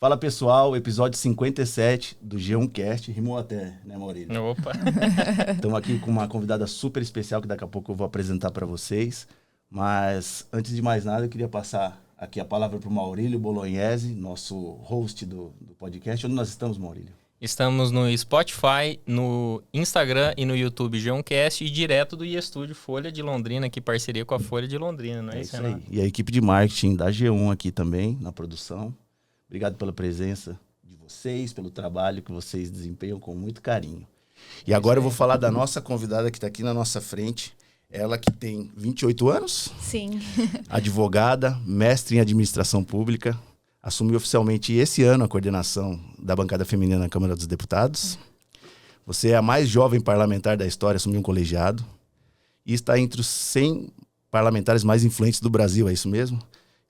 Fala pessoal, episódio 57 do G1Cast, rimou até, né, Maurílio? Opa! Estamos aqui com uma convidada super especial que daqui a pouco eu vou apresentar para vocês. Mas antes de mais nada, eu queria passar aqui a palavra para o Maurílio Bolognese, nosso host do podcast. Onde nós estamos, Maurílio? Estamos no Spotify, no Instagram e no YouTube G1Cast e direto do iEstudio Folha de Londrina, aqui parceria com a Folha de Londrina, não é isso, Renato? E a equipe de marketing da G1 aqui também, na produção. Obrigado pela presença de vocês, pelo trabalho que vocês desempenham com muito carinho. E agora eu vou falar da nossa convidada que está aqui na nossa frente. Ela que tem 28 anos. Sim. Advogada, mestre em administração pública. Assumiu oficialmente esse ano a coordenação da bancada feminina na Câmara dos Deputados. Você é a mais jovem parlamentar da história a assumir um colegiado. E está entre os 100 parlamentares mais influentes do Brasil, é isso mesmo?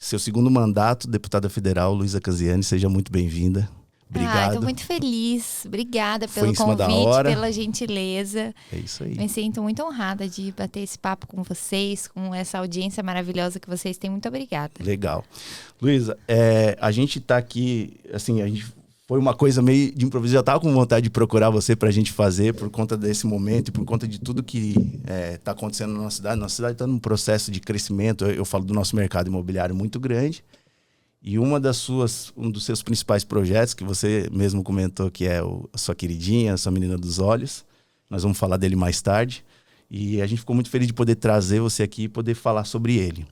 Seu segundo mandato, deputada federal, Luísa Canziani, seja muito bem-vinda. Obrigado. Estou muito feliz. Obrigada Foi pelo em cima da convite, hora. pela gentileza. É isso aí. Me sinto muito honrada de bater esse papo com vocês, com essa audiência maravilhosa que vocês têm. Muito obrigada. Legal. Luísa, a gente está aqui, assim, foi uma coisa meio de improviso. Eu estava com vontade de procurar você para a gente fazer por conta desse momento e por conta de tudo que está acontecendo na nossa cidade. Nossa cidade está num processo de crescimento. Eu falo do nosso mercado imobiliário muito grande. E um dos seus principais projetos, que você mesmo comentou que é a sua queridinha, a sua menina dos olhos. Nós vamos falar dele mais tarde. E a gente ficou muito feliz de poder trazer você aqui e poder falar sobre ele.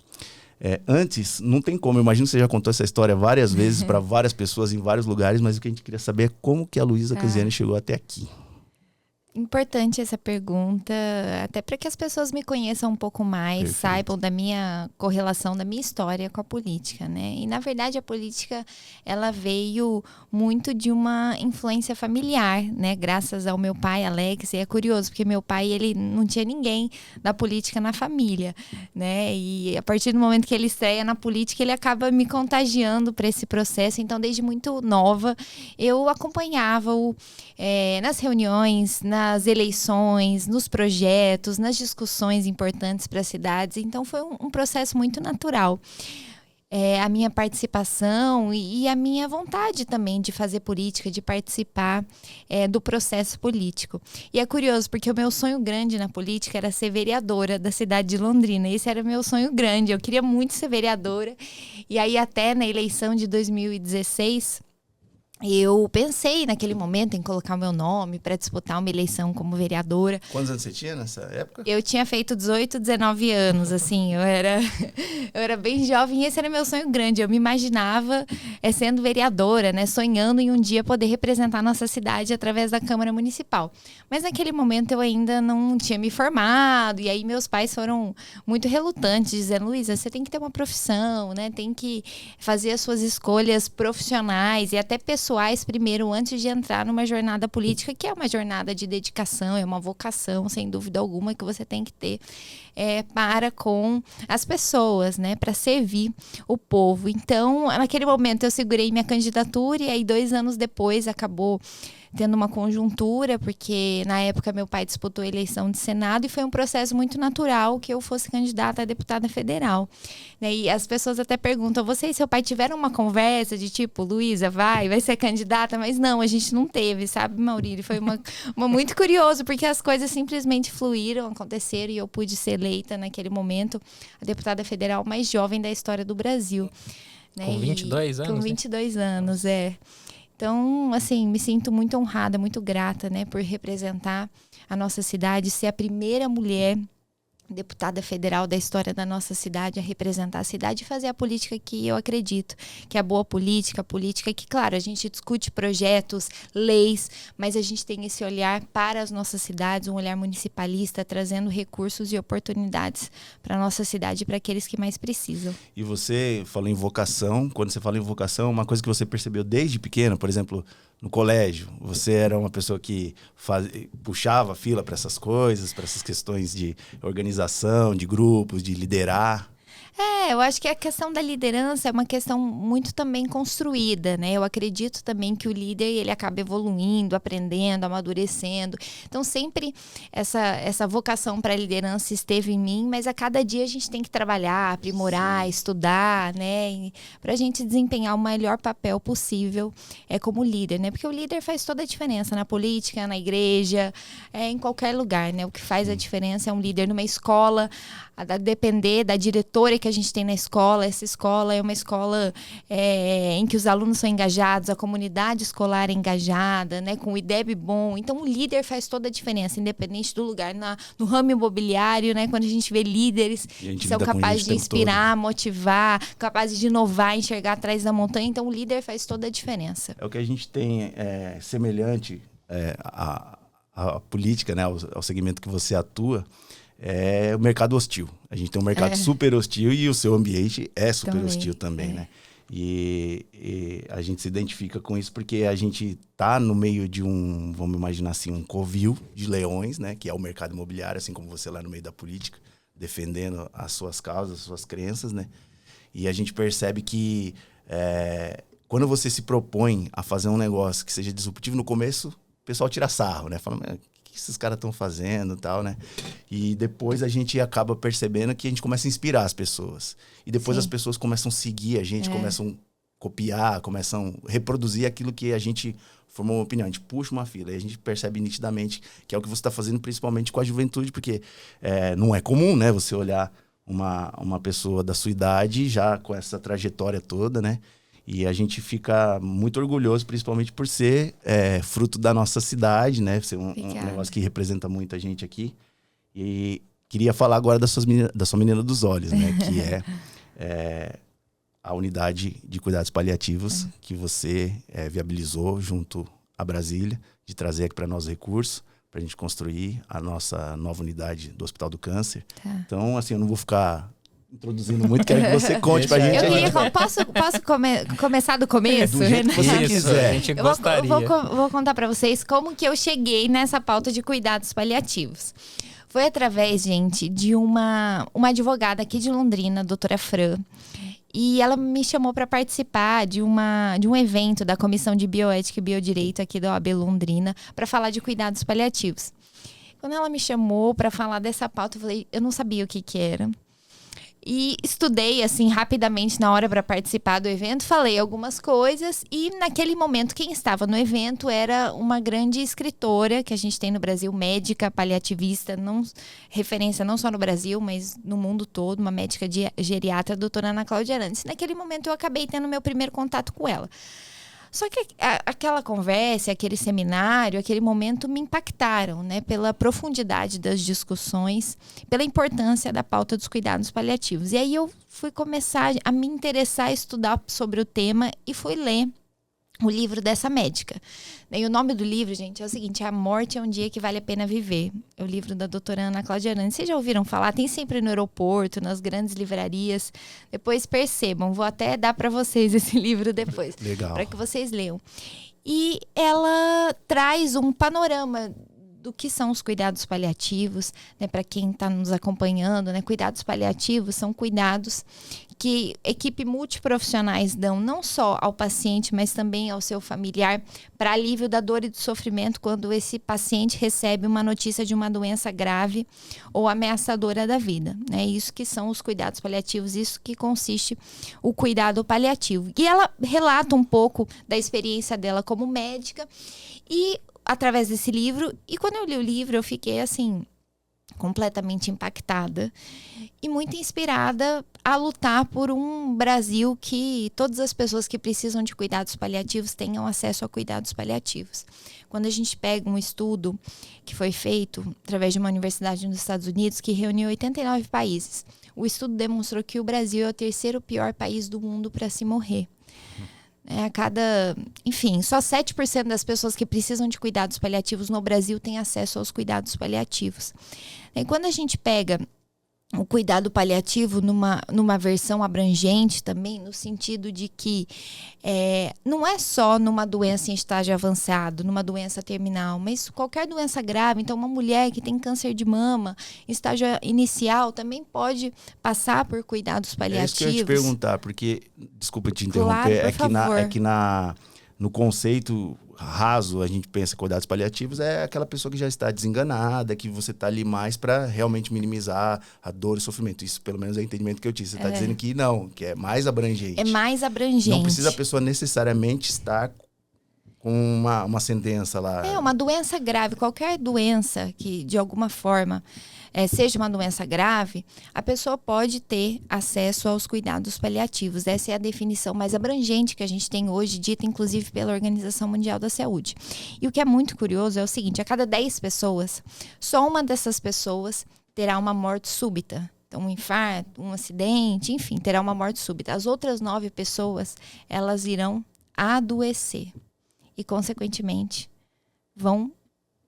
Antes, não tem como, eu imagino que você já contou essa história várias vezes para várias pessoas em vários lugares, mas o que a gente queria saber é como que a Luísa Canziani chegou até aqui. Importante essa pergunta, até para que as pessoas me conheçam um pouco mais, Perfeito. saibam da minha correlação, da minha história com a política, né? E, na verdade, a política, ela veio muito de uma influência familiar, né? Graças ao meu pai, Alex, e é curioso, porque meu pai, ele não tinha ninguém da política na família, né? E a partir do momento que ele estreia na política, ele acaba me contagiando para esse processo. Então, desde muito nova, eu acompanhava-o nas reuniões, nas eleições, nos projetos, nas discussões importantes para as cidades. Então, foi um processo muito natural. A minha participação e a minha vontade também de fazer política, de participar do processo político. E é curioso, porque o meu sonho grande na política era ser vereadora da cidade de Londrina. Esse era o meu sonho grande. Eu queria muito ser vereadora. E aí, até na eleição de 2016... eu pensei naquele momento em colocar o meu nome para disputar uma eleição como vereadora. Quantos anos você tinha nessa época? Eu tinha feito 18, 19 anos, assim, eu era bem jovem e esse era meu sonho grande. Eu me imaginava sendo vereadora, né, sonhando em um dia poder representar nossa cidade através da Câmara Municipal. Mas naquele momento eu ainda não tinha me formado e aí meus pais foram muito relutantes, dizendo: Luísa, você tem que ter uma profissão, né, tem que fazer as suas escolhas profissionais e até pessoais primeiro, antes de entrar numa jornada política, que é uma jornada de dedicação, é uma vocação, sem dúvida alguma, que você tem que ter para com as pessoas, né, para servir o povo. Então, naquele momento eu segurei minha candidatura e aí 2 anos depois acabou tendo uma conjuntura, porque na época meu pai disputou a eleição de Senado e foi um processo muito natural que eu fosse candidata a deputada federal. E as pessoas até perguntam: você e seu pai tiveram uma conversa de tipo, Luísa, vai ser candidata? Mas não, a gente não teve, sabe, Maurílio? Foi uma muito curioso, porque as coisas simplesmente fluíram, aconteceram e eu pude ser eleita naquele momento a deputada federal mais jovem da história do Brasil. Com 22 anos? Com 22 anos, Então, assim, me sinto muito honrada, muito grata, né, por representar a nossa cidade, ser a primeira mulher deputada federal da história da nossa cidade a representar a cidade e fazer a política que eu acredito, que é a boa política, a política que, claro, a gente discute projetos, leis, mas a gente tem esse olhar para as nossas cidades, um olhar municipalista, trazendo recursos e oportunidades para a nossa cidade e para aqueles que mais precisam. E você falou em vocação. Quando você fala em vocação, uma coisa que você percebeu desde pequena, por exemplo, no colégio, você era uma pessoa que puxava a fila para essas coisas, para essas questões de organização, de grupos, de liderar? Eu acho que a questão da liderança é uma questão muito também construída, né? Eu acredito também que o líder, ele acaba evoluindo, aprendendo, amadurecendo. Então, sempre essa vocação para a liderança esteve em mim, mas a cada dia a gente tem que trabalhar, aprimorar, estudar, né? Para a gente desempenhar o melhor papel possível como líder, né? Porque o líder faz toda a diferença na política, na igreja, em qualquer lugar, né? O que faz a diferença é um líder numa escola, a depender da diretora que a gente tem na escola. Essa escola é uma escola em que os alunos são engajados, a comunidade escolar é engajada, né, com o IDEB bom. Então, o líder faz toda a diferença, independente do lugar. No ramo imobiliário, né, quando a gente vê líderes que são capazes de inspirar, motivar, capazes de inovar, enxergar atrás da montanha. Então, o líder faz toda a diferença. É o que a gente tem semelhante à política, né, ao segmento que você atua. É o mercado hostil. A gente tem um mercado super hostil e o seu ambiente é super hostil também, né? E a gente se identifica com isso porque a gente tá no meio de vamos imaginar assim, um covil de leões, né? Que é o mercado imobiliário, assim como você lá no meio da política, defendendo as suas causas, as suas crenças, né? E a gente percebe que quando você se propõe a fazer um negócio que seja disruptivo, no começo o pessoal tira sarro, né? Fala, que esses caras estão fazendo e tal, né? E depois a gente acaba percebendo que a gente começa a inspirar as pessoas. E depois as pessoas começam a seguir a gente, começam a copiar, começam a reproduzir aquilo que a gente formou uma opinião. A gente puxa uma fila e a gente percebe nitidamente que é o que você está fazendo, principalmente com a juventude, porque não é comum, né? Você olhar uma pessoa da sua idade já com essa trajetória toda, né? E a gente fica muito orgulhoso, principalmente por ser fruto da nossa cidade, né? Ser um negócio que representa muita gente aqui. E queria falar agora da sua menina dos olhos, né? Que é a unidade de cuidados paliativos que você viabilizou junto à Brasília, de trazer aqui para nós recursos, para a gente construir a nossa nova unidade do Hospital do Câncer. Tá. Então, assim, eu não vou ficar introduzindo muito, quero que você conte pra gente. Posso começar do começo? Do jeito que você quiser. A gente gostaria. Vou contar pra vocês como que eu cheguei nessa pauta de cuidados paliativos. Foi através, gente, de uma advogada aqui de Londrina, a doutora Fran. E ela me chamou para participar de um evento da Comissão de Bioética e Biodireito aqui da OAB Londrina para falar de cuidados paliativos. Quando ela me chamou para falar dessa pauta, eu não sabia o que era. E estudei, assim, rapidamente na hora para participar do evento, falei algumas coisas e naquele momento quem estava no evento era uma grande escritora que a gente tem no Brasil, médica paliativista, referência não só no Brasil, mas no mundo todo, uma médica geriatra, a doutora Ana Cláudia Arantes. Naquele momento eu acabei tendo meu primeiro contato com ela. Só que aquela conversa, aquele seminário, aquele momento me impactaram, né? Pela profundidade das discussões, pela importância da pauta dos cuidados paliativos. E aí eu fui começar a me interessar, a estudar sobre o tema e fui ler o livro dessa médica. E o nome do livro, gente, é o seguinte: A Morte é um Dia que Vale a Pena Viver. É o livro da doutora Ana Cláudia Arantes. Vocês já ouviram falar? Tem sempre no aeroporto, nas grandes livrarias. Depois percebam, vou até dar para vocês esse livro depois. Legal. Para que vocês leiam. E ela traz um panorama do que são os cuidados paliativos, né, para quem está nos acompanhando, né? Cuidados paliativos são cuidados que equipe multiprofissionais dão não só ao paciente, mas também ao seu familiar, para alívio da dor e do sofrimento quando esse paciente recebe uma notícia de uma doença grave ou ameaçadora da vida. É isso que são os cuidados paliativos, isso que consiste o cuidado paliativo. E ela relata um pouco da experiência dela como médica e através desse livro, e quando eu li o livro eu fiquei assim completamente impactada e muito inspirada a lutar por um Brasil que todas as pessoas que precisam de cuidados paliativos tenham acesso a cuidados paliativos. Quando a gente pega um estudo que foi feito através de uma universidade nos Estados Unidos que reuniu 89 países, o estudo demonstrou que o Brasil é o terceiro pior país do mundo para se morrer. Só 7% das pessoas que precisam de cuidados paliativos no Brasil têm acesso aos cuidados paliativos. E quando a gente pega o cuidado paliativo numa versão abrangente também, no sentido de que não é só numa doença em estágio avançado, numa doença terminal, mas qualquer doença grave. Então, uma mulher que tem câncer de mama, em estágio inicial, também pode passar por cuidados paliativos. É isso que eu ia te perguntar, porque, desculpa te interromper, Claro, no conceito raso, a gente pensa que cuidados paliativos é aquela pessoa que já está desenganada, que você está ali mais para realmente minimizar a dor e sofrimento. Isso, pelo menos, é o entendimento que eu tive. Você está dizendo que não, que é mais abrangente. É mais abrangente. Não precisa a pessoa necessariamente estar com uma sentença lá. É uma doença grave. Qualquer doença que, de alguma forma, seja uma doença grave, a pessoa pode ter acesso aos cuidados paliativos. Essa é a definição mais abrangente que a gente tem hoje, dita inclusive pela Organização Mundial da Saúde. E o que é muito curioso é o seguinte: a cada 10 pessoas, só uma dessas pessoas terá uma morte súbita. Então, um infarto, um acidente, enfim, terá uma morte súbita. As outras 9 pessoas, elas irão adoecer e, consequentemente, vão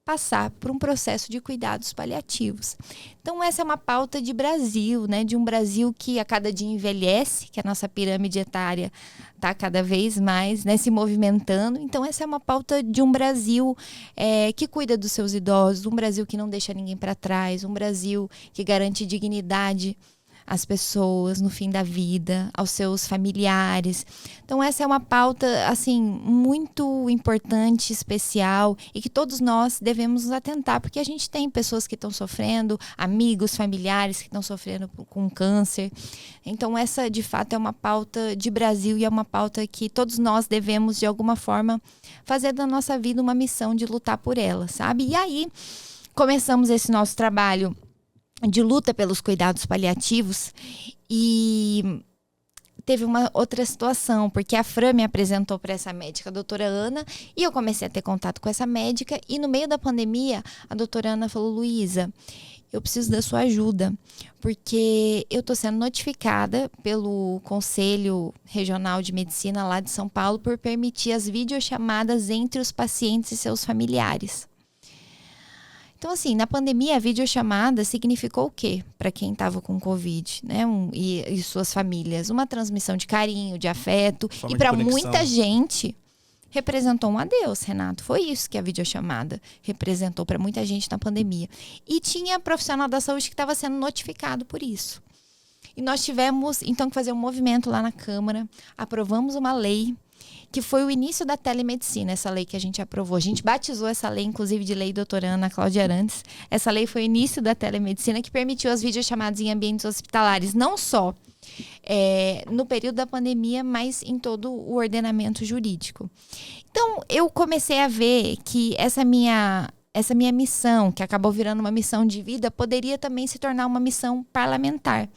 passar por um processo de cuidados paliativos. Então, essa é uma pauta de Brasil, né? De um Brasil que a cada dia envelhece, que a nossa pirâmide etária está cada vez mais, né, se movimentando. Então, essa é uma pauta de um Brasil que cuida dos seus idosos, um Brasil que não deixa ninguém para trás, um Brasil que garante dignidade às pessoas no fim da vida, aos seus familiares. Então, essa é uma pauta, assim, muito importante, especial, e que todos nós devemos nos atentar, porque a gente tem pessoas que estão sofrendo, amigos, familiares que estão sofrendo com câncer. Então, essa, de fato, é uma pauta de Brasil e é uma pauta que todos nós devemos, de alguma forma, fazer da nossa vida uma missão de lutar por ela, sabe? E aí, começamos esse nosso trabalho de luta pelos cuidados paliativos e teve uma outra situação, porque a Fran me apresentou para essa médica, a doutora Ana, e eu comecei a ter contato com essa médica, e no meio da pandemia, a doutora Ana falou: Luísa, eu preciso da sua ajuda, porque eu estou sendo notificada pelo Conselho Regional de Medicina lá de São Paulo por permitir as videochamadas entre os pacientes e seus familiares. Então, assim, na pandemia, a videochamada significou o quê para quem estava com Covid, né? E suas famílias? Uma transmissão de carinho, de afeto. E para muita gente, representou um adeus, Renato. Foi isso que a videochamada representou para muita gente na pandemia. E tinha profissional da saúde que estava sendo notificado por isso. E nós tivemos, então, que fazer um movimento lá na Câmara. Aprovamos uma lei que foi o início da telemedicina, essa lei que a gente aprovou. A gente batizou essa lei, inclusive, de lei doutora Ana Cláudia Arantes. Essa lei foi o início da telemedicina, que permitiu as videochamadas em ambientes hospitalares, não só no período da pandemia, mas em todo o ordenamento jurídico. Então, eu comecei a ver que essa minha missão, que acabou virando uma missão de vida, poderia também se tornar uma missão parlamentar.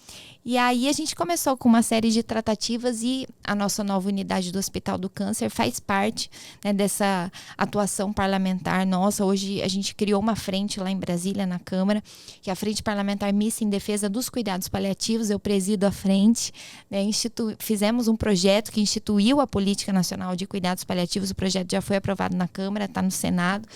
E aí a gente começou com uma série de tratativas e a nossa nova unidade do Hospital do Câncer faz parte, né, dessa atuação parlamentar nossa. Hoje a gente criou uma frente lá em Brasília, na Câmara, que é a Frente Parlamentar Mista em Defesa dos Cuidados Paliativos. Eu presido a frente, né, fizemos um projeto que instituiu a Política Nacional de Cuidados Paliativos. O projeto já foi aprovado na Câmara, está no Senado.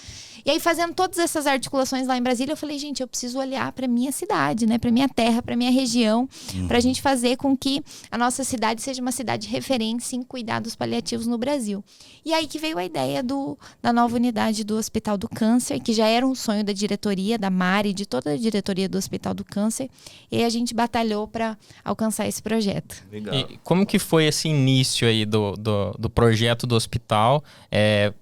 E aí, fazendo todas essas articulações lá em Brasília, eu falei: gente, eu preciso olhar para minha cidade, né, para minha terra, para minha região, para a gente fazer com que a nossa cidade seja uma cidade de referência em cuidados paliativos no Brasil. E aí que veio a ideia da nova unidade do Hospital do Câncer, que já era um sonho da diretoria, da Mari, de toda a diretoria do Hospital do Câncer. E aí a gente batalhou para alcançar esse projeto. Legal. E como que foi esse início aí do projeto do hospital,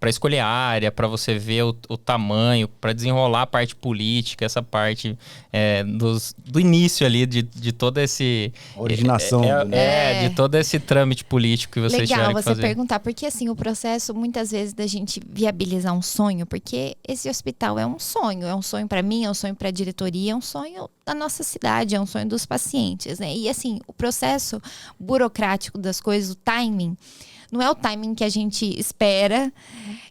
para escolher a área, para você ver o tamanho, para desenrolar a parte política, essa parte do início ali de todo esse... Originação. De todo esse trâmite político que vocês tiveram que fazer. Legal você perguntar, porque assim, o processo, muitas vezes, da gente viabilizar um sonho, porque esse hospital é um sonho para mim, é um sonho para a diretoria, é um sonho da nossa cidade, é um sonho dos pacientes, né? E assim, o processo burocrático das coisas, o timing, não é o timing que a gente espera,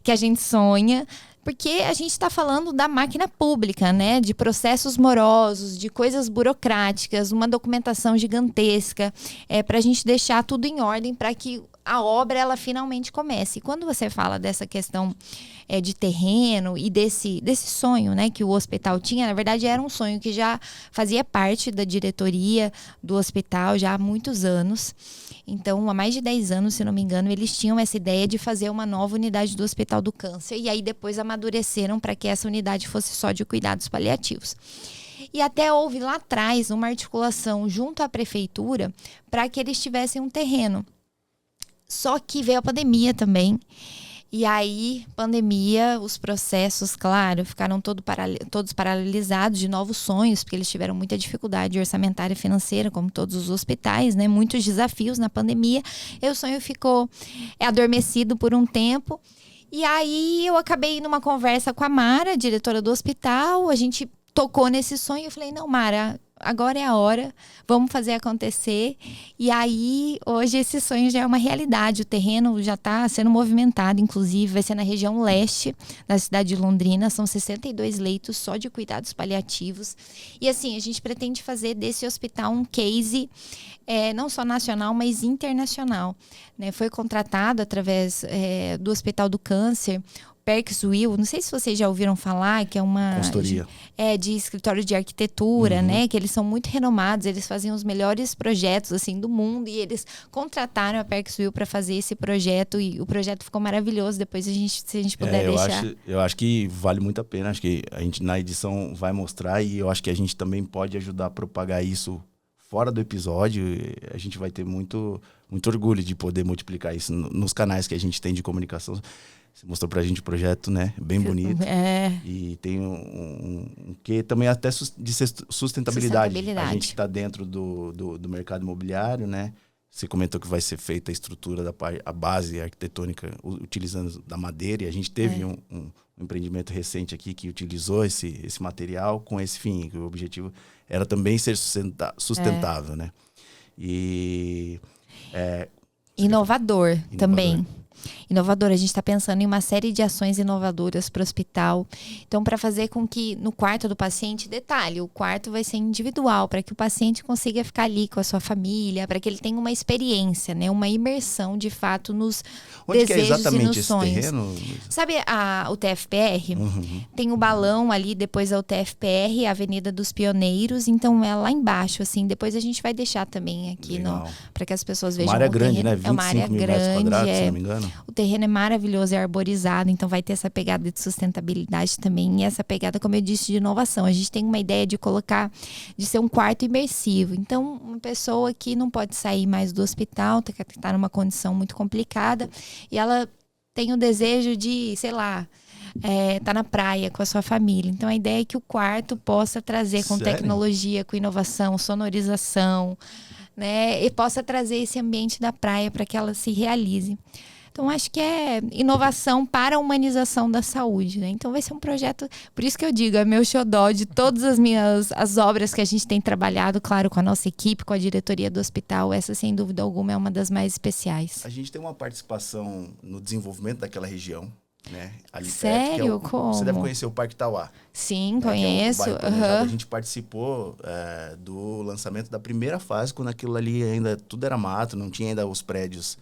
que a gente sonha, porque a gente está falando da máquina pública, né? De processos morosos, de coisas burocráticas, uma documentação gigantesca, para a gente deixar tudo em ordem para que a obra ela finalmente comece. E quando você fala dessa questão de terreno e desse sonho, né, que o hospital tinha, na verdade era um sonho que já fazia parte da diretoria do hospital já há muitos anos. Então, há mais de 10 anos, se não me engano, eles tinham essa ideia de fazer uma nova unidade do Hospital do Câncer. E aí depois amadureceram para que essa unidade fosse só de cuidados paliativos. E até houve lá atrás uma articulação junto à prefeitura para que eles tivessem um terreno. Só que veio a pandemia também. E aí, pandemia, os processos, claro, ficaram todos paralisados de novos sonhos, porque eles tiveram muita dificuldade orçamentária e financeira, como todos os hospitais, né? Muitos desafios na pandemia. E o sonho ficou adormecido por um tempo. E aí, eu acabei numa conversa com a Mara, diretora do hospital. A gente tocou nesse sonho. Eu falei, não, Mara, agora é a hora, vamos fazer acontecer. E aí, hoje, esse sonho já é uma realidade. O terreno já está sendo movimentado, inclusive, vai ser na região leste da cidade de Londrina. São 62 leitos só de cuidados paliativos. E assim, a gente pretende fazer desse hospital um case não só nacional, mas internacional. Né? Foi contratado através do Hospital do Câncer, Perks Will, não sei se vocês já ouviram falar, que é uma consultoria. De escritório de arquitetura, né? Que eles são muito renomados, eles fazem os melhores projetos assim do mundo e eles contrataram a Perks Will para fazer esse projeto e o projeto ficou maravilhoso. Depois se a gente puder deixar. Eu acho que vale muito a pena, acho que a gente na edição vai mostrar e eu acho que a gente também pode ajudar a propagar isso fora do episódio. A gente vai ter muito orgulho de poder multiplicar isso nos canais que a gente tem de comunicação. Você mostrou pra gente o projeto, né? Bem bonito. E tem um que também até de sustentabilidade. A gente está dentro do mercado imobiliário, né? Você comentou que vai ser feita a estrutura, a base arquitetônica utilizando da madeira. E a gente teve um empreendimento recente aqui que utilizou esse material com esse fim. Que o objetivo era também ser sustentável, né? E... Inovador também. Inovador, a gente está pensando em uma série de ações inovadoras para o hospital. Então, para fazer com que no quarto do paciente, detalhe, o quarto vai ser individual, para que o paciente consiga ficar ali com a sua família, para que ele tenha uma experiência, né? Uma imersão, de fato, nos Onde desejos que é exatamente e nos esse sonhos. terreno? Sabe o TFPR? Tem o balão ali, depois é o TFPR, a Avenida dos Pioneiros. Então, é lá embaixo, assim. Depois a gente vai deixar também aqui para que as pessoas vejam. Uma área o grande, terreno. né? 25 é uma área mil grande, metros quadrados, se não me engano. O terreno é maravilhoso, é arborizado, então vai ter essa pegada de sustentabilidade também e essa pegada, como eu disse, de inovação. A gente tem uma ideia de ser um quarto imersivo. Então, uma pessoa que não pode sair mais do hospital, tá numa condição muito complicada, e ela tem o desejo de, sei lá, tá na praia com a sua família. Então, a ideia é que o quarto possa trazer com tecnologia, com inovação, sonorização, né? E possa trazer esse ambiente da praia para que ela se realize. Então, acho que é inovação para a humanização da saúde, né? Então, vai ser um projeto... Por isso que eu digo, é meu xodó de todas as obras que a gente tem trabalhado, claro, com a nossa equipe, com a diretoria do hospital. Essa, sem dúvida alguma, é uma das mais especiais. A gente tem uma participação no desenvolvimento daquela região, né? Ali Sério? perto, Como? Você deve conhecer o Parque Tauá. Sim, conheço. A gente participou do lançamento da primeira fase, quando aquilo ali ainda tudo era mato, não tinha ainda os prédios...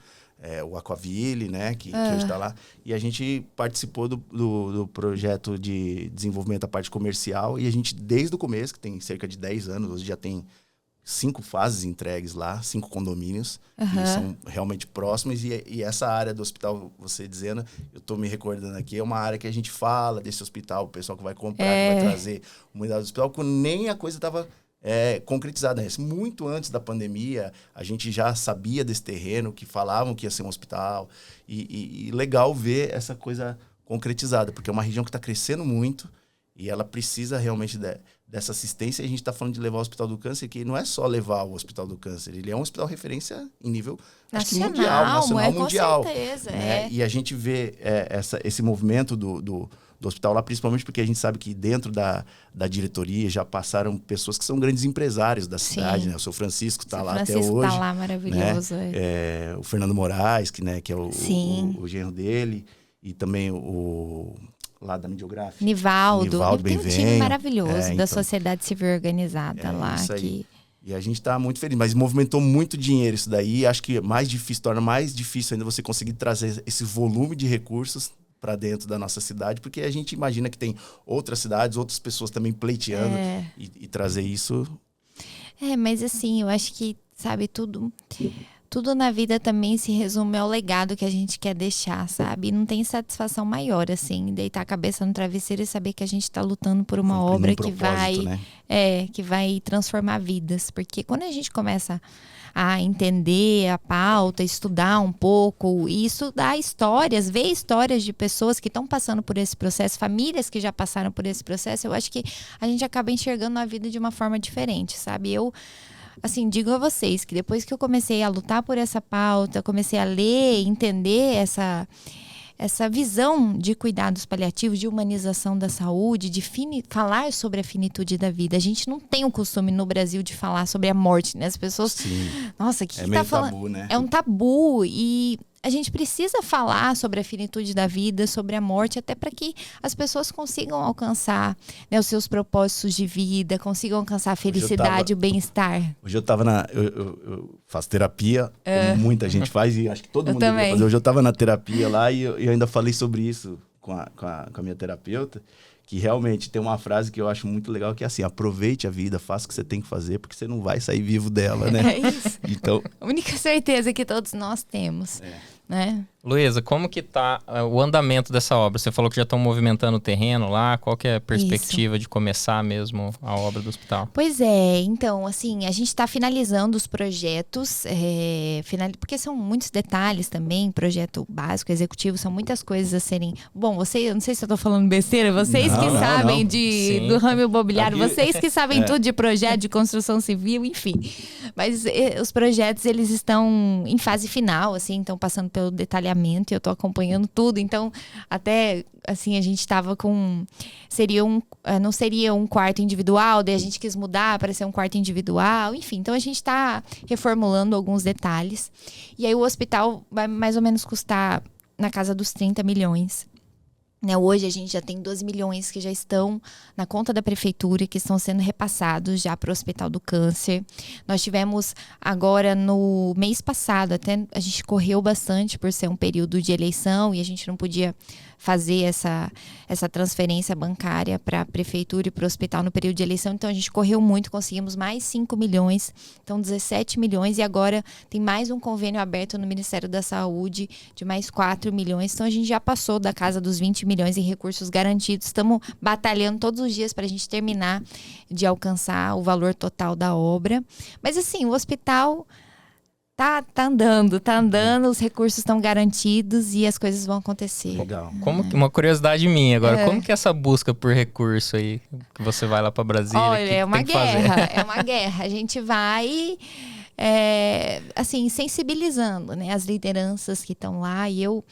o Aquaville, né, que hoje está lá. E a gente participou do projeto de desenvolvimento da parte comercial. E a gente, desde o começo, que tem cerca de 10 anos, hoje já tem 5 fases entregues lá, 5 condomínios. Que são realmente próximos. E essa área do hospital, você dizendo, eu estou me recordando aqui, é uma área que a gente fala desse hospital, o pessoal que vai comprar, que vai trazer uma unidade do hospital, quando nem a coisa estava... concretizada. Muito antes da pandemia, a gente já sabia desse terreno, que falavam que ia ser um hospital. E legal ver essa coisa concretizada, porque é uma região que está crescendo muito e ela precisa realmente dessa assistência. E a gente está falando de levar o Hospital do Câncer, que não é só levar o Hospital do Câncer, ele é um hospital referência em nível nacional, mundial. Com certeza, né? E a gente vê esse movimento do hospital lá, principalmente porque a gente sabe que dentro da diretoria já passaram pessoas que são grandes empresários da cidade, né? O seu Francisco está lá até hoje. Está lá, maravilhoso. Né? O Fernando Moraes, que é o genro dele, e também o lá da Midiográfica. Nivaldo Bem tem um time maravilhoso da sociedade civil organizada lá. E a gente está muito feliz, mas movimentou muito dinheiro isso daí. Acho que torna mais difícil ainda você conseguir trazer esse volume de recursos para dentro da nossa cidade, porque a gente imagina que tem outras cidades, outras pessoas também pleiteando e trazer isso. Mas assim, eu acho que, sabe, tudo na vida também se resume ao legado que a gente quer deixar, sabe? E não tem satisfação maior, assim, deitar a cabeça no travesseiro e saber que a gente está lutando por uma obra que vai, né? que vai transformar vidas. Porque quando a gente começa a entender a pauta, estudar um pouco e estudar histórias, ver histórias de pessoas que estão passando por esse processo, famílias que já passaram por esse processo, eu acho que a gente acaba enxergando a vida de uma forma diferente, sabe? Eu, assim, digo a vocês que depois que eu comecei a lutar por essa pauta, comecei a ler, entender essa visão de cuidados paliativos, de humanização da saúde, de falar sobre a finitude da vida. A gente não tem o costume no Brasil de falar sobre a morte, né? As pessoas... Sim. Nossa, que meio tá falando? Tabu, né? É um tabu e a gente precisa falar sobre a finitude da vida, sobre a morte, até para que as pessoas consigam alcançar, né, os seus propósitos de vida, consigam alcançar a felicidade, o bem-estar. Hoje eu tava eu faço terapia, como muita gente faz, e acho que todo mundo também. deveria fazer. Hoje eu tava na terapia lá e eu ainda falei sobre isso com a minha terapeuta, que realmente tem uma frase que eu acho muito legal, que é assim: aproveite a vida, faça o que você tem que fazer, porque você não vai sair vivo dela, né? É isso. Então, A única certeza que todos nós temos, né? Luísa, como que tá o andamento dessa obra? Você falou que já estão movimentando o terreno lá. Qual que é a perspectiva de começar mesmo a obra do hospital? Pois é, então, assim, a gente está finalizando os projetos, porque são muitos detalhes também, projeto básico, executivo, são muitas coisas a serem... Bom, eu não sei se eu tô falando besteira, vocês que sabem do ramo imobiliário, vocês que sabem tudo de projeto, de construção civil, enfim. Mas os projetos, eles estão em fase final, assim, estão passando pelo detalhamento, e eu tô acompanhando tudo, então até assim a gente estava com não seria um quarto individual, daí a gente quis mudar para ser um quarto individual, enfim, então a gente está reformulando alguns detalhes, e aí o hospital vai mais ou menos custar na casa dos 30 milhões. Né, hoje a gente já tem 12 milhões que já estão na conta da prefeitura, que estão sendo repassados já para o Hospital do Câncer. Nós tivemos agora no mês passado, até a gente correu bastante por ser um período de eleição e a gente não podia fazer essa transferência bancária para a prefeitura e para o hospital no período de eleição. Então a gente correu muito, conseguimos mais 5 milhões, então 17 milhões, e agora tem mais um convênio aberto no Ministério da Saúde de mais 4 milhões. Então a gente já passou da casa dos 20 milhões em recursos garantidos. Estamos batalhando todos os dias para a gente terminar de alcançar o valor total da obra. Mas assim, o hospital tá andando, os recursos estão garantidos e as coisas vão acontecer. legal. Uma curiosidade minha agora, como que é essa busca por recurso aí, que você vai lá para Brasília? Olha, que é uma tem que fazer? guerra, é uma guerra. A gente vai, assim, sensibilizando, né, as lideranças que estão lá, e eu,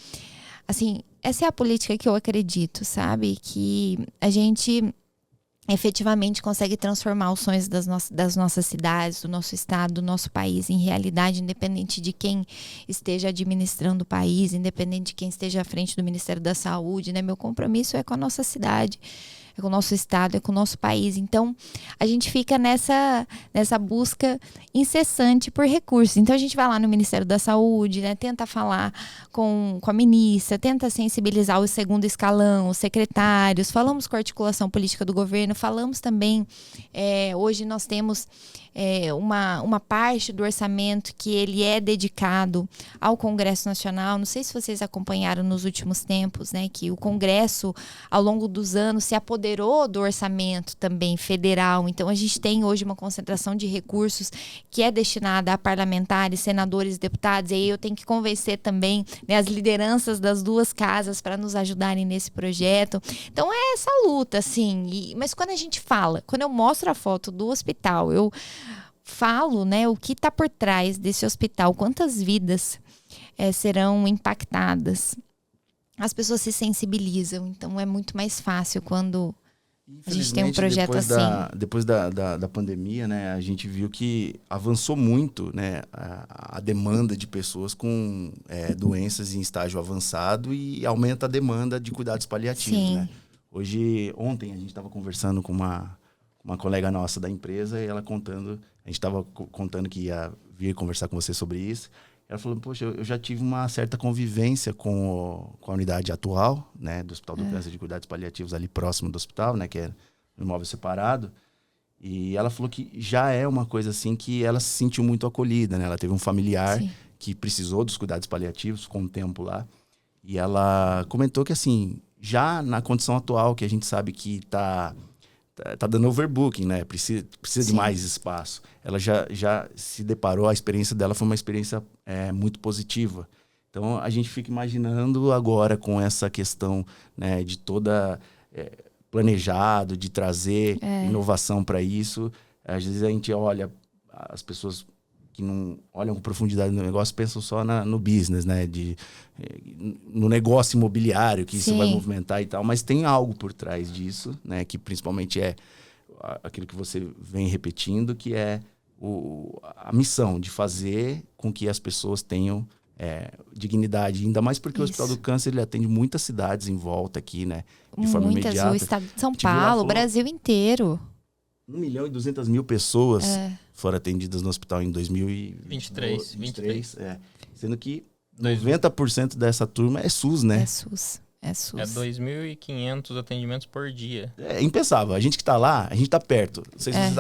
assim, essa é a política que eu acredito, sabe? Que a gente efetivamente consegue transformar os sonhos das nossas cidades, do nosso estado, do nosso país em realidade, independente de quem esteja administrando o país, independente de quem esteja à frente do Ministério da Saúde, né? Meu compromisso é com a nossa cidade, é com o nosso estado, é com o nosso país. Então, a gente fica nessa busca incessante por recursos. Então, a gente vai lá no Ministério da Saúde, né? Tenta falar com a ministra, tenta sensibilizar o segundo escalão, os secretários, falamos com a articulação política do governo, falamos também, hoje nós temos uma parte do orçamento que ele é dedicado ao Congresso Nacional. Não sei se vocês acompanharam nos últimos tempos, né, que o Congresso, ao longo dos anos, se apoderou do orçamento também federal. Então, a gente tem hoje uma concentração de recursos que é destinada a parlamentares, senadores, deputados, e aí eu tenho que convencer também, né, as lideranças das duas casas para nos ajudarem nesse projeto. Então, é essa luta, assim. Mas quando a gente fala, quando eu mostro a foto do hospital, eu falo, né, o que está por trás desse hospital, quantas vidas serão impactadas. As pessoas se sensibilizam, então é muito mais fácil quando a gente tem um projeto depois da pandemia, né, a gente viu que avançou muito, né, a demanda de pessoas com doenças em estágio avançado, e aumenta a demanda de cuidados paliativos. Né? Ontem a gente estava conversando com uma uma colega nossa da empresa, e ela contando, a gente estava contando que ia vir conversar com você sobre isso. Ela falou, poxa, eu já tive uma certa convivência com a unidade atual, né, do Hospital do Câncer de Cuidados Paliativos, ali próximo do hospital, né, que é um imóvel separado. E ela falou que já é uma coisa assim que ela se sentiu muito acolhida, né? Ela teve um familiar Sim. que precisou dos cuidados paliativos com o tempo lá. E ela comentou que, assim, já na condição atual, que a gente sabe que tá dando overbooking, né? Precisa de mais espaço. Ela já se deparou, a experiência dela foi uma experiência muito positiva. Então, a gente fica imaginando agora com essa questão, né, de toda planejado, de trazer inovação para isso. Às vezes a gente olha, as pessoas que não olham com profundidade no negócio pensam só no business, né? No negócio imobiliário, que isso vai movimentar e tal. Mas tem algo por trás disso, né? Que principalmente é aquilo que você vem repetindo, que é a missão de fazer com que as pessoas tenham dignidade. Ainda mais porque o Hospital do Câncer ele atende muitas cidades em volta aqui, né? De forma imediata. O estado de São Paulo, o Brasil inteiro. 1.200.000 pessoas foram atendidas no hospital em 2023. Sendo que 90% dessa turma é SUS, né? É SUS. É 2.500 atendimentos por dia. É impensável. A gente que tá lá, a gente tá perto.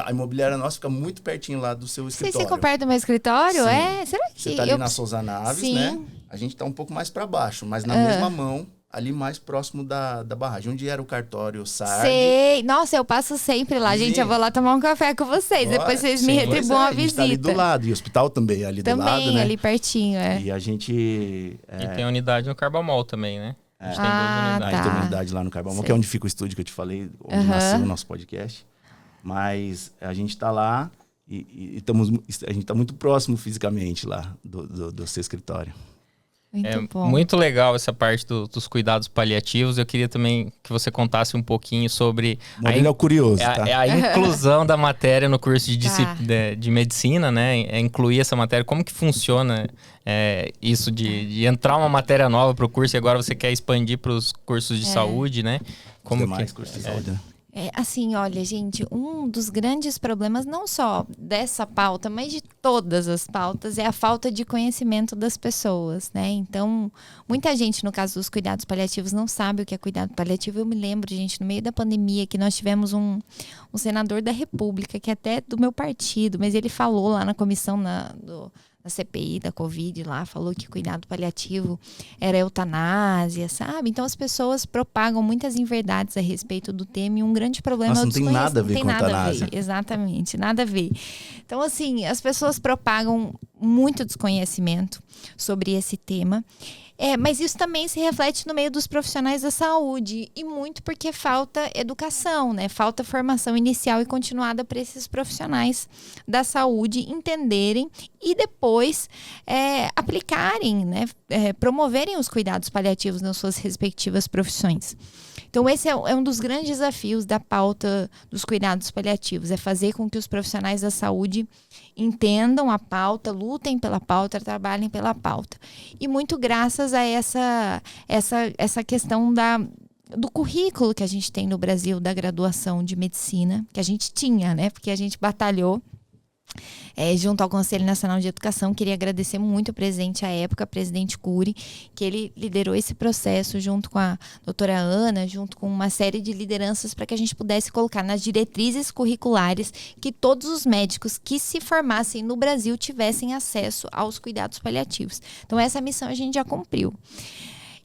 A imobiliária nossa fica muito pertinho lá do seu escritório. Vocês ficam perto do meu escritório? Sim. Será que... Você tá ali na Souza Naves, né? A gente tá um pouco mais para baixo, mas na mesma mão, ali mais próximo da barragem. Onde era o cartório SARD. Sei. Nossa, eu passo sempre lá. Gente, eu vou lá tomar um café com vocês. Depois vocês me retribuam a visita. A gente tá ali do lado. E o hospital também ali do lado, né? Também, ali pertinho, E a gente... E tem unidade no Carbamol também, né? A gente tem 2 unidades. A gente tem uma unidade lá no Carbamol, que é onde fica o estúdio que eu te falei, onde nasceu o nosso podcast. Mas a gente tá lá e a gente tá muito próximo fisicamente lá do seu escritório. Muito bom. Muito legal essa parte dos cuidados paliativos. Eu queria também que você contasse um pouquinho sobre... Murilo é o curioso, tá? A inclusão da matéria no curso de medicina, né? Incluir essa matéria. Como que funciona isso de entrar uma matéria nova para o curso e agora você quer expandir para os cursos de saúde, né? Como mais cursos de saúde, né? Assim, olha, gente, um dos grandes problemas, não só dessa pauta, mas de todas as pautas, é a falta de conhecimento das pessoas, né? Então, muita gente, no caso dos cuidados paliativos, não sabe o que é cuidado paliativo. Eu me lembro, gente, no meio da pandemia, que nós tivemos um senador da República, que é até do meu partido, mas ele falou lá na comissão da CPI da Covid lá, falou que cuidado paliativo era eutanásia, sabe? Então as pessoas propagam muitas inverdades a respeito do tema e um grande problema é o desconhecimento. Não tem nada a ver com eutanásia. Exatamente, nada a ver. Então, assim, as pessoas propagam muito desconhecimento sobre esse tema. Mas isso também se reflete no meio dos profissionais da saúde e muito porque falta educação, né? Falta formação inicial e continuada para esses profissionais da saúde entenderem e depois aplicarem, né? Promoverem os cuidados paliativos nas suas respectivas profissões. Então, esse é um dos grandes desafios da pauta dos cuidados paliativos, é fazer com que os profissionais da saúde entendam a pauta, lutem pela pauta, trabalhem pela pauta. E muito graças a essa questão do currículo que a gente tem no Brasil, da graduação de medicina, que a gente tinha, né? Porque a gente batalhou junto ao Conselho Nacional de Educação. Queria agradecer muito o presidente à época, presidente Cury, que ele liderou esse processo junto com a doutora Ana, junto com uma série de lideranças para que a gente pudesse colocar nas diretrizes curriculares que todos os médicos que se formassem no Brasil tivessem acesso aos cuidados paliativos. Então essa missão a gente já cumpriu.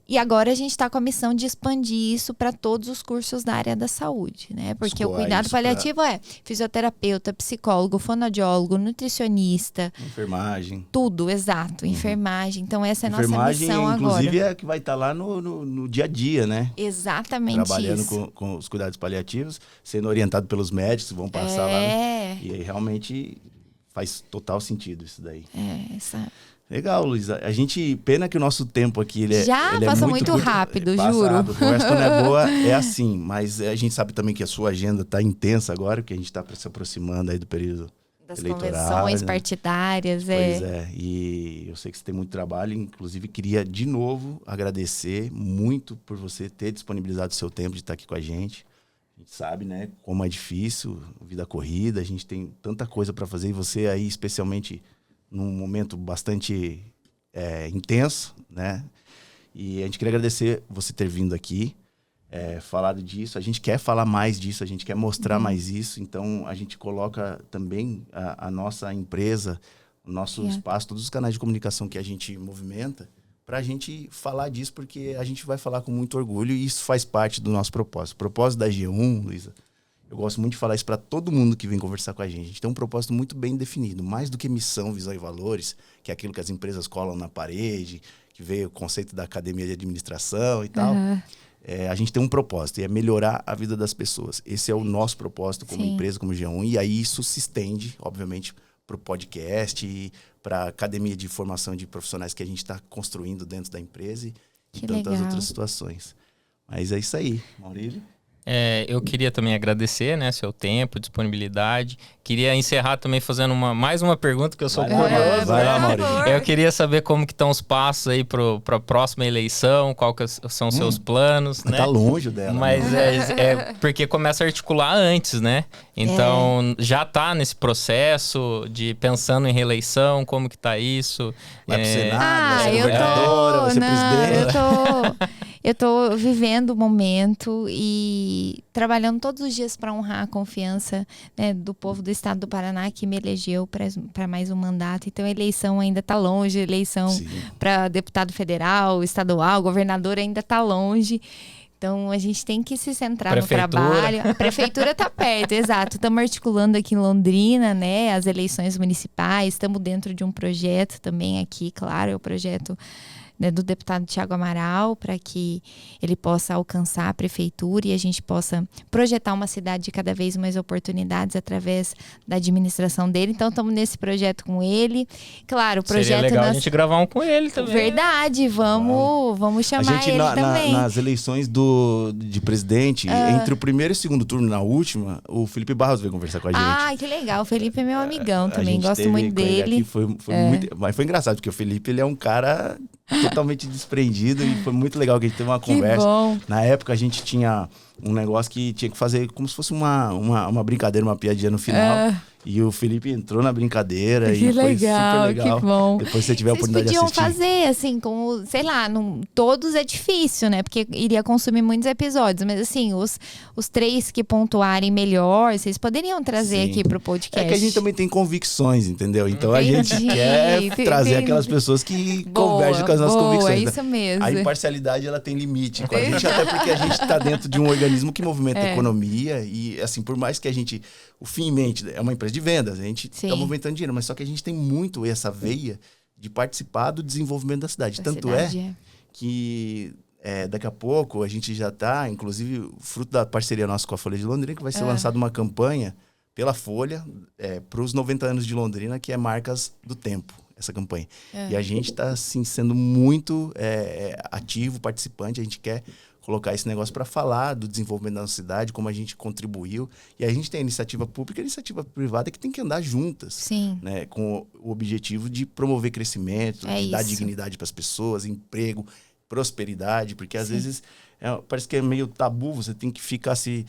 E agora a gente está com a missão de expandir isso para todos os cursos da área da saúde, né? Porque o cuidado paliativo é fisioterapeuta, psicólogo, fonoaudiólogo, nutricionista. Enfermagem. Tudo, exato. Enfermagem. Então essa é a nossa missão agora. Inclusive, é que vai estar lá no dia a dia, né? Exatamente. Trabalhando com os cuidados paliativos, sendo orientado pelos médicos que vão passar lá. E aí realmente faz total sentido isso daí. Legal, Luísa. Pena que o nosso tempo aqui, ele passa muito rápido, juro. A conversa quando é boa é assim, mas a gente sabe também que a sua agenda está intensa agora, porque a gente está se aproximando aí do período das eleitoral. Convenções partidárias. Pois e eu sei que você tem muito trabalho, inclusive queria de novo agradecer muito por você ter disponibilizado o seu tempo de estar aqui com a gente. A gente sabe, né, como é difícil, vida corrida, a gente tem tanta coisa para fazer. E você aí, especialmente, num momento bastante intenso, né? E a gente queria agradecer você ter vindo aqui, falado disso. A gente quer falar mais disso, a gente quer mostrar mais isso. Então, a gente coloca também a nossa empresa, o nosso espaço, todos os canais de comunicação que a gente movimenta, para a gente falar disso, porque a gente vai falar com muito orgulho e isso faz parte do nosso propósito. O propósito da G1, Luísa, eu gosto muito de falar isso para todo mundo que vem conversar com a gente. A gente tem um propósito muito bem definido, mais do que missão, visão e valores, que é aquilo que as empresas colam na parede, que veio o conceito da academia de administração e tal. A gente tem um propósito, e é melhorar a vida das pessoas. Esse é o nosso propósito como empresa, como G1, e aí isso se estende, obviamente, para o podcast e para a academia de formação de profissionais que a gente está construindo dentro da empresa e tantas outras situações. Mas é isso aí, Maurílio. Eu queria também agradecer, né, seu tempo, disponibilidade. Queria encerrar também fazendo mais uma pergunta, que eu sou curioso. Vai lá, Maurílio. Eu queria saber como que estão os passos aí para a próxima eleição, qual que são os seus planos, né? Tá longe dela. Mas porque começa a articular antes, né? Então, já tá nesse processo de pensando em reeleição, como que tá isso? Vai pro Senado, vai ser eu governadora, vai ser presidente. Eu tô vivendo o momento e trabalhando todos os dias para honrar a confiança, né, do povo do estado do Paraná que me elegeu para mais um mandato. Então a eleição ainda está longe, a eleição para deputado federal, estadual, governador ainda está longe. Então, a gente tem que se centrar no trabalho. A prefeitura está perto, exato. Estamos articulando aqui em Londrina, né, as eleições municipais. Estamos dentro de um projeto também aqui, claro, é o projeto, né, do deputado Thiago Amaral, para que ele possa alcançar a prefeitura e a gente possa projetar uma cidade de cada vez mais oportunidades através da administração dele. Então, estamos nesse projeto com ele. Claro, o projeto... Seria legal a gente gravar um com ele também. Verdade, vamos chamar ele também. Nas eleições de presidente, entre o primeiro e o segundo turno, na última, o Felipe Barros veio conversar com a gente. Ah, que legal. O Felipe é meu amigão também, gosto muito dele. Mas foi engraçado, porque o Felipe, ele é um cara totalmente desprendido e foi muito legal que a gente teve uma conversa. Bom. Na época a gente tinha um negócio que tinha que fazer como se fosse uma brincadeira, uma piadinha no final. E o Felipe entrou na brincadeira que e legal, foi super legal. Que bom. Depois você tiver a oportunidade de assistir. Vocês podiam fazer, assim, com, sei lá, todos é difícil, né? Porque iria consumir muitos episódios. Mas, assim, os 3 que pontuarem melhor, vocês poderiam trazer aqui pro podcast. É que a gente também tem convicções, entendeu? Então a gente quer trazer aquelas pessoas que convergem com as nossas convicções. É isso mesmo. A imparcialidade, ela tem limite com a gente, até porque a gente tá dentro de um organismo que movimenta a economia e, assim, por mais que a gente... O fim em mente é uma empresa de vendas, a gente está movimentando dinheiro, mas só que a gente tem muito essa veia de participar do desenvolvimento da cidade. Tanto que daqui a pouco a gente já está, inclusive, fruto da parceria nossa com a Folha de Londrina, que vai ser lançada uma campanha pela Folha para os 90 anos de Londrina, que é Marcas do Tempo, essa campanha. E a gente está, assim, sendo muito ativo, participante, a gente quer colocar esse negócio para falar do desenvolvimento da nossa cidade, como a gente contribuiu. E a gente tem a iniciativa pública e a iniciativa privada que tem que andar juntas, né, com o objetivo de promover crescimento, de dar dignidade para as pessoas, emprego, prosperidade, porque às vezes parece que é meio tabu, você tem que ficar se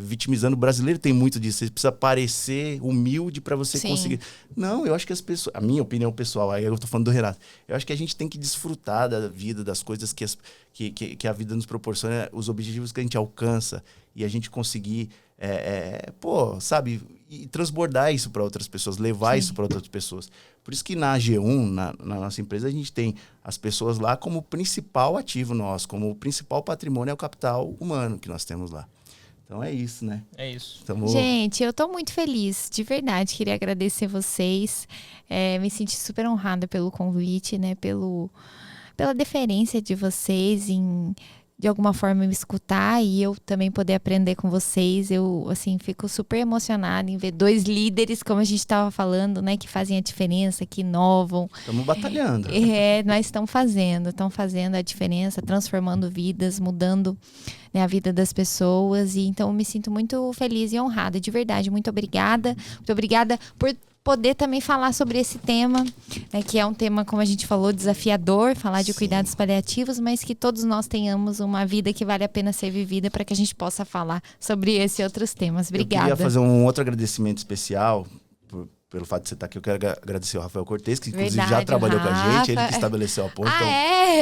vitimizando. O brasileiro tem muito disso, você precisa parecer humilde para você conseguir. Não, eu acho que as pessoas, a minha opinião pessoal, aí eu tô falando do Renato, eu acho que a gente tem que desfrutar da vida, das coisas que a vida nos proporciona, os objetivos que a gente alcança e a gente conseguir, sabe, e transbordar isso para outras pessoas, levar isso para outras pessoas. Por isso que na G1, na nossa empresa, a gente tem as pessoas lá como principal ativo nosso, como o principal patrimônio é o capital humano que nós temos lá. Então é isso, né? É isso. Gente, eu tô muito feliz, de verdade. Queria agradecer vocês. Me senti super honrada pelo convite, né? Pela deferência de vocês em, de alguma forma, me escutar e eu também poder aprender com vocês. Eu, assim, fico super emocionada em ver 2 líderes, como a gente estava falando, né? Que fazem a diferença, que inovam. Estamos batalhando. Nós estamos fazendo a diferença, transformando vidas, mudando, né, a vida das pessoas. E então eu me sinto muito feliz e honrada, de verdade. Muito obrigada. Muito obrigada por poder também falar sobre esse tema, né, que é um tema, como a gente falou, desafiador, falar de cuidados paliativos, mas que todos nós tenhamos uma vida que vale a pena ser vivida para que a gente possa falar sobre esse e outros temas. Obrigada. Eu queria fazer um outro agradecimento especial pelo fato de você estar aqui. Eu quero agradecer ao Rafael Cortez, que inclusive já trabalhou com a gente, ele que estabeleceu a ponta.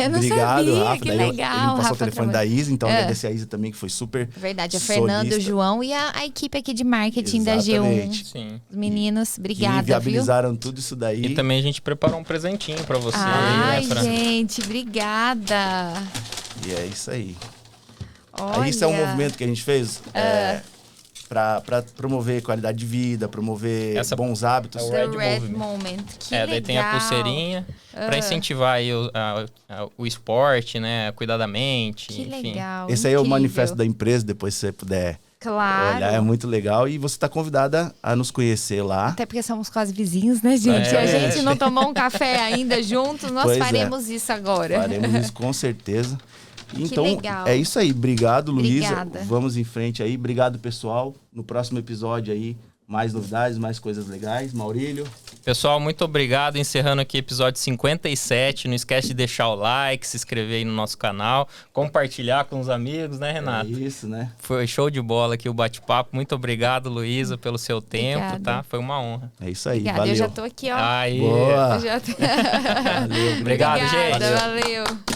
Eu não obrigado, sabia, Rafa. que Daí legal. ele me passou Rafa o telefone da Isa, então agradecer a Isa também, que foi super Verdade, a Fernanda, o João e a equipe aqui de marketing da G1. Sim. Os meninos, obrigada, que viabilizaram tudo isso daí. E também a gente preparou um presentinho pra você. Ai, né, gente, obrigada. E é isso aí. Olha. Isso é um movimento que a gente fez para promover qualidade de vida, promover bons hábitos. É The Red Moment. Que daí legal. tem a pulseirinha para incentivar aí o esporte, né? Cuidar da mente, Que enfim. legal. Esse aí é o incrível. manifesto da empresa, depois se você puder Claro. olhar, é muito legal. E você está convidada a nos conhecer lá. Até porque somos quase vizinhos, né, gente? A gente não tomou um café ainda juntos, nós Pois faremos isso agora. Faremos isso com certeza. Então, legal. é isso aí. Obrigado, Luísa. Obrigada. Vamos em frente aí. Obrigado, pessoal. No próximo episódio aí, mais novidades, mais coisas legais. Maurílio. Pessoal, muito obrigado. Encerrando aqui o episódio 57. Não esquece de deixar o like, se inscrever aí no nosso canal, compartilhar com os amigos, né, Renato? É isso, né? Foi show de bola aqui o bate-papo. Muito obrigado, Luísa, pelo seu tempo, Obrigada. tá? Foi uma honra. É isso aí. Obrigada, Valeu. eu já tô aqui, ó. Aí. Boa. Eu já... Valeu. Obrigado, Obrigada, gente. valeu.